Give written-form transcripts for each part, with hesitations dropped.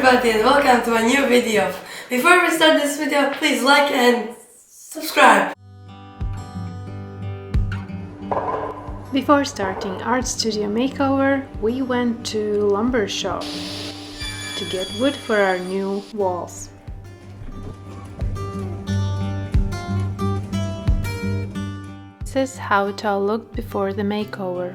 everybody and welcome to a new video. Before we start this video, please like and subscribe. Before starting art studio makeover, we went to lumber shop to get wood for our new walls. This is how it all looked before the makeover.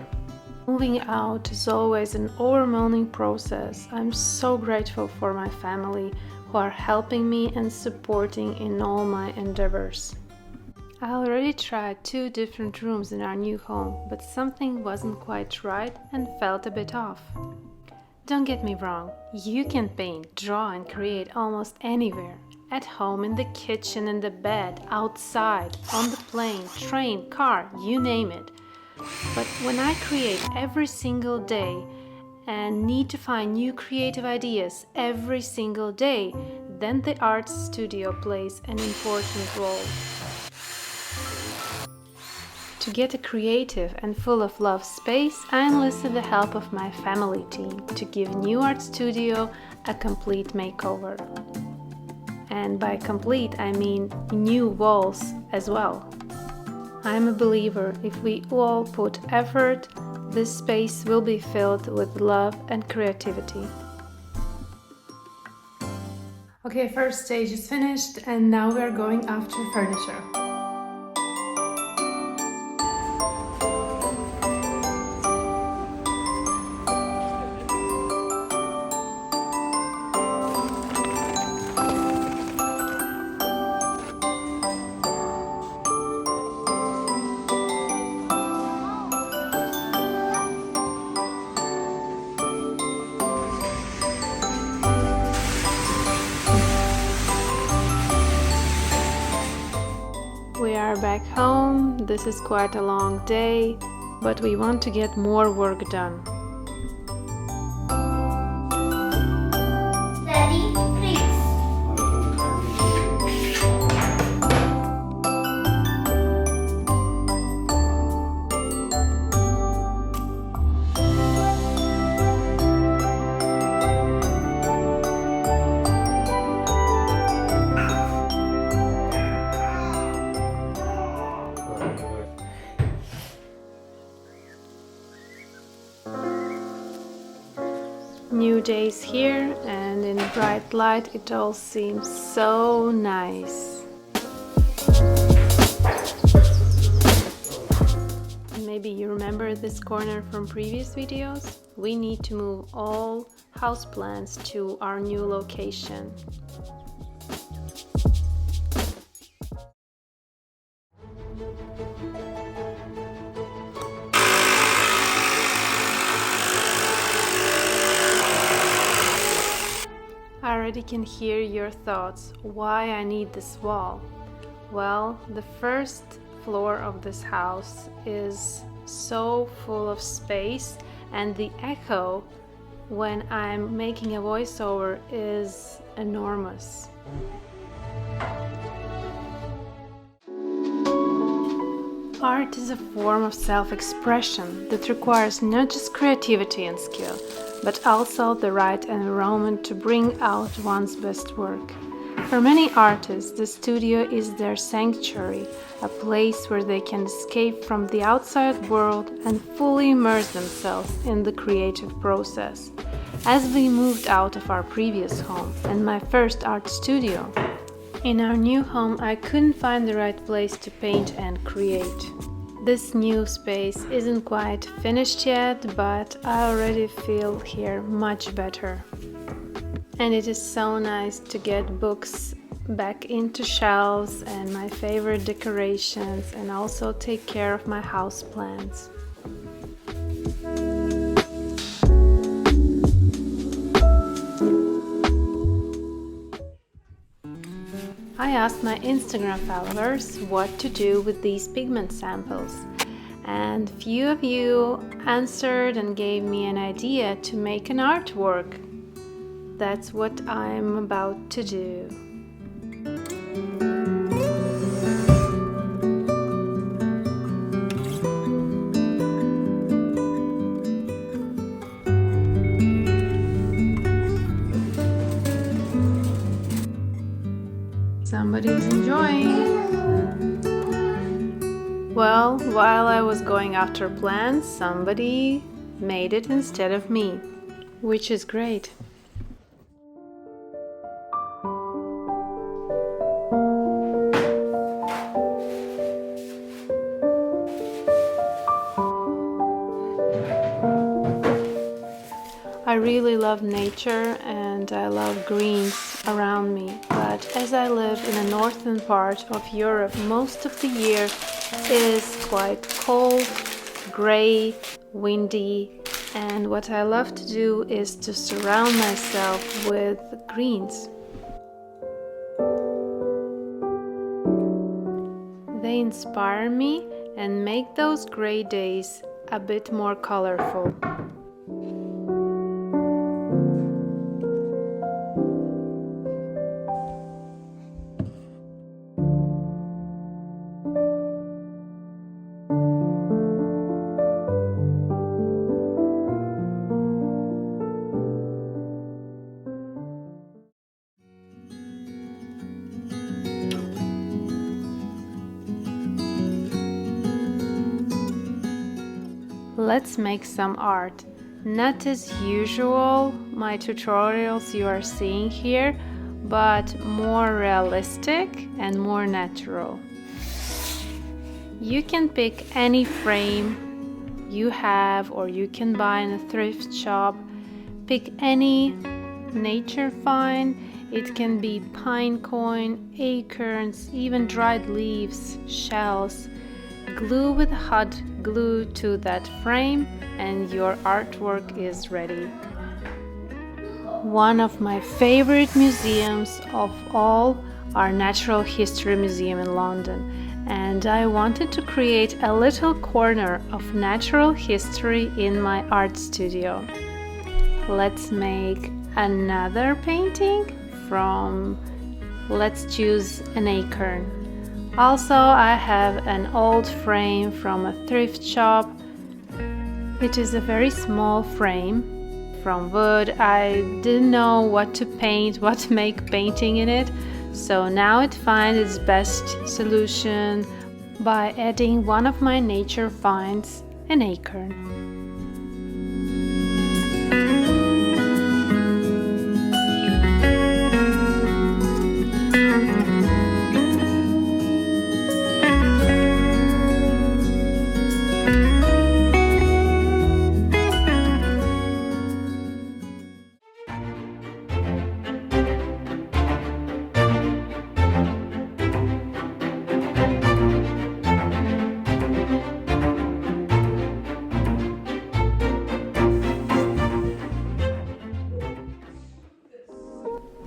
Moving out is always an overwhelming process. I'm so grateful for my family who are helping me and supporting in all my endeavors. I already tried 2 different rooms in our new home, but something wasn't quite right and felt a bit off. Don't get me wrong, you can paint, draw and create almost anywhere. At home, in the kitchen, in the bed, outside, on the plane, train, car, you name it. But when I create every single day and need to find new creative ideas every single day, then the art studio plays an important role. To get a creative and full of love space, I enlisted the help of my family team to give new art studio a complete makeover. And by complete, I mean new walls as well. I'm a believer, if we all put effort, this space will be filled with love and creativity. Okay, first stage is finished and now we are going after furniture. We are back home. This is quite a long day, but we want to get more work done. Steady, freeze. New days here, and in bright light it all seems so nice. Maybe you remember this corner from previous videos? We need to move all houseplants to our new location. I already can hear your thoughts, why I need this wall. Well, the first floor of this house is so full of space and the echo when I'm making a voiceover is enormous. Art is a form of self-expression that requires not just creativity and skill, but also the right environment to bring out one's best work. For many artists, the studio is their sanctuary, a place where they can escape from the outside world and fully immerse themselves in the creative process. As we moved out of our previous home and my first art studio, in our new home I couldn't find the right place to paint and create. This new space isn't quite finished yet, but I already feel here much better. And it is so nice to get books back into shelves and my favorite decorations, and also take care of my houseplants. I asked my Instagram followers what to do with these pigment samples, and few of you answered and gave me an idea to make an artwork. That's what I'm about to do. Well, while I was going after plants, somebody made it instead of me, which is great. I really love nature and I love greens around me, but as I live in the northern part of Europe, most of the year it is quite cold, gray, windy, and what I love to do is to surround myself with greens. They inspire me and make those gray days a bit more colorful. Let's make some art. Not as usual, my tutorials you are seeing here, but more realistic and more natural. You can pick any frame you have or you can buy in a thrift shop. Pick any nature find. It can be pine cone, acorns, even dried leaves, shells. Glue with hot glue to that frame and your artwork is ready. One of my favorite museums of all are Natural History Museum in London, and I wanted to create a little corner of natural history in my art studio. Let's make another painting from, let's choose an acorn. Also, I have an old frame from a thrift shop. It is a very small frame from wood. I didn't know what to paint, what to make painting in it, so now it finds its best solution by adding one of my nature finds, an acorn.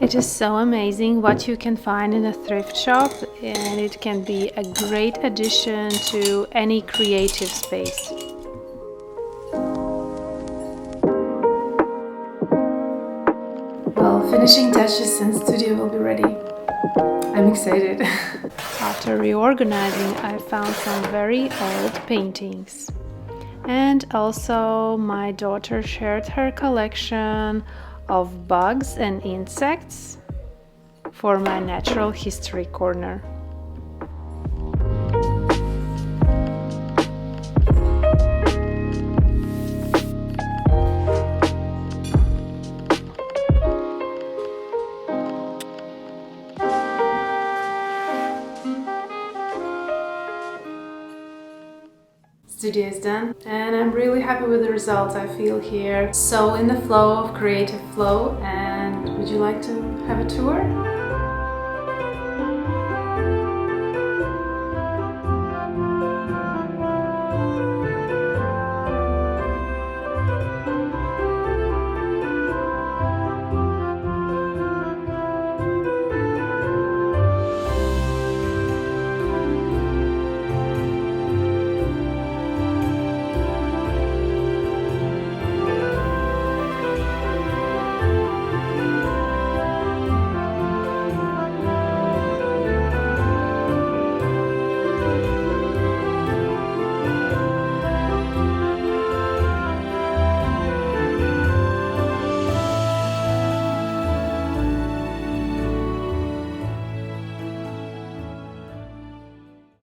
It is so amazing what you can find in a thrift shop, and it can be a great addition to any creative space. Well, finishing touches and studio will be ready. I'm excited. After reorganizing, I found some very old paintings. And also my daughter shared her collection of bugs and insects for my natural history corner. Studio is done and I'm really happy with the results I feel here. So in the flow of creative flow, and would you like to have a tour?